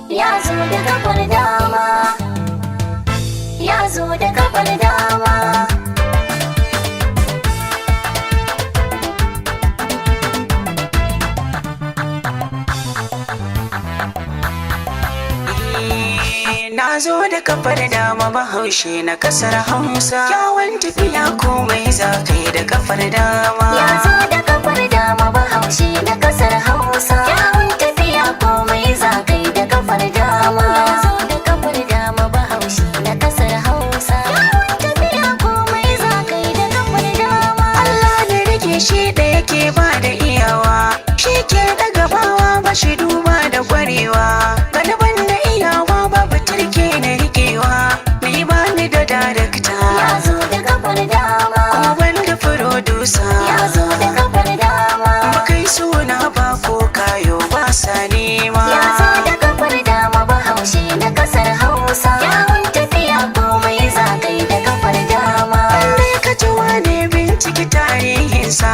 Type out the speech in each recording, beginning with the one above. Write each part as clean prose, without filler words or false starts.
ya zo da kafar dama, ya zo da kafar dama. Na zo da kafar dama Bahaushe na kasar Hausa. Kyawun tafiya komai za ka yi da kafar dama. Ya zo da kafar dama Bahaushe na kasar Hausa. Kyawun tafiya komai za ka yi da kafar dama. Ya zo da kafar dama Bahaushe na kasar Hausa. Kyawun tafiya komai za ka yi da kafar dama. Allah da rike shi da yake ba da iyawa, shi ke daga bawa ba shi duba da kwarewa. Galiban da iyawa babu turke na rikewa, ni ba ni da darakta. Ya zo da kafar dama, kuma ban da furodusa. ya zo da kafar dama. Makai suna ba ko kayo ba sa nema. Ya zo da kafar dama Bahaushe na kasar Hausa. Kyawun tafiya komai za ka yi da kafar dama. Wanda ka ji wane binciki tarihinsa,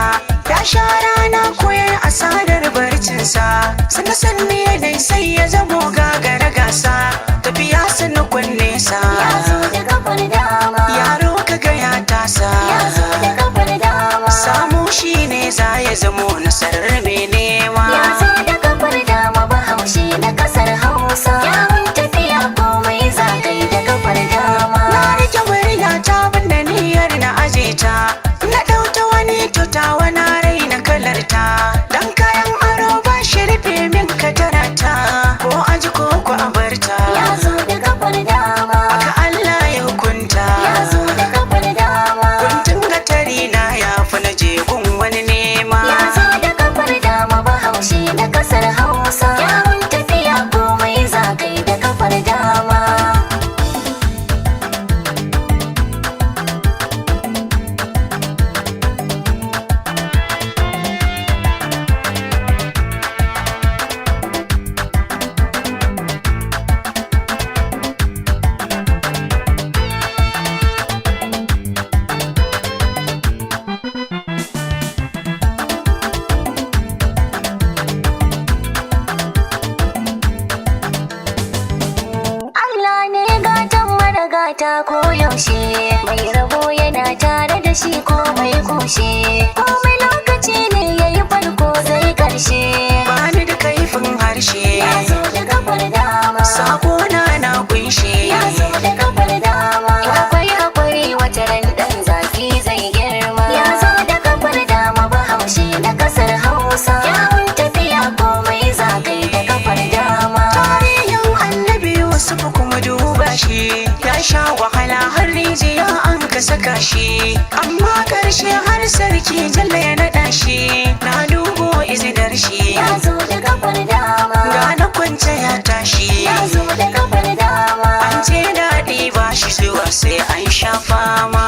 ya sha rana koyar asarar barcinsa. Sannan sanni yanayi sai ya zamo gagara gasa, tafiya sannan kunne sa. Ya zo da kafar dama, Yaro ka ga ya tasa, ya zo da kafar dama. samu shi ne za ya zamo nasarar mai nema. Ya zo da kafar dama Bahaushe na kasar Hausa. Kyawun tafiya komai za ka yi da kafar dama. Na rike murya ta banda niyyar na aje ta, na ɗauta wani tutawa na raina kalarta. Dan kayan aro ba shi rufe min katarata, ko aji ko ku a barta. Ya zo da kafar dama, Haka Allah ya hukunta. ya zo da kafar dama. Kuntun gatari na ya fi na jegun wani nema. Ya zo da kafar dama Bahaushe na kasar Hausa. Kyawun tafiya komai za ka yi da kafar dama. Allah ne gatan mara gata ko yaushe, mai rabo yana tare da shi ko mai kushe. Komai lokaci ne yayi farko zai karshe. Bani da kaifin harshe, Ya zo da kafar dama, sakona na kunshe. ya zo da kafar dama. Akwai hakuri wata ran dan zaki zai girma. Ya zo da kafar dama Bahaushe na kasar Hausa. Kyawun tafiya komai za ka yi da kafar dama. Tarihin Annabi Yusuf kuma duba shi, ya sha wahala har rijiya an ka saka shi, amma karshe har sarki jalla ya naɗa shi. Na dubo izinar shi, Ya zo da kafar dama, ga na kwance ya tashi. ya zo da kafar dama. An ce daɗi ba shi zuwa sai an sha fama.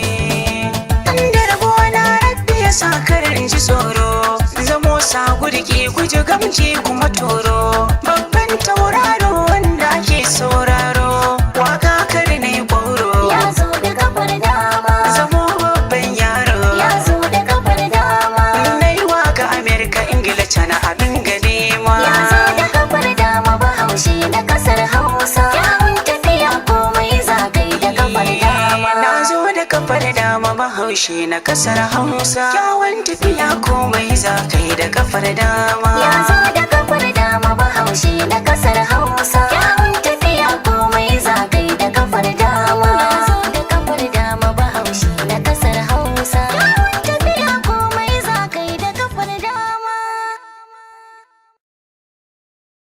Inda rabo na rabbi ya sa karin ji tsoro, zamo sa gudki guji gamji kuma toro. Babban tauraro wanda ake sauraro, waka kar ne ƙwauro. Ya zo da kafar dama, Zamo babban yaro, ya zo da kafar dama. na yi waka Amerika, Ingila, Cana abin ganima. Ya zo da kafar dama Bahaushe na kasar Hausa. Kyawun tafiya komai za ka yi da kafar dama. Na zo da kafar dama Bahaushe na kasar Hausa. Kyawun tafiya komai za ka yi da kafar dama. Ya zo da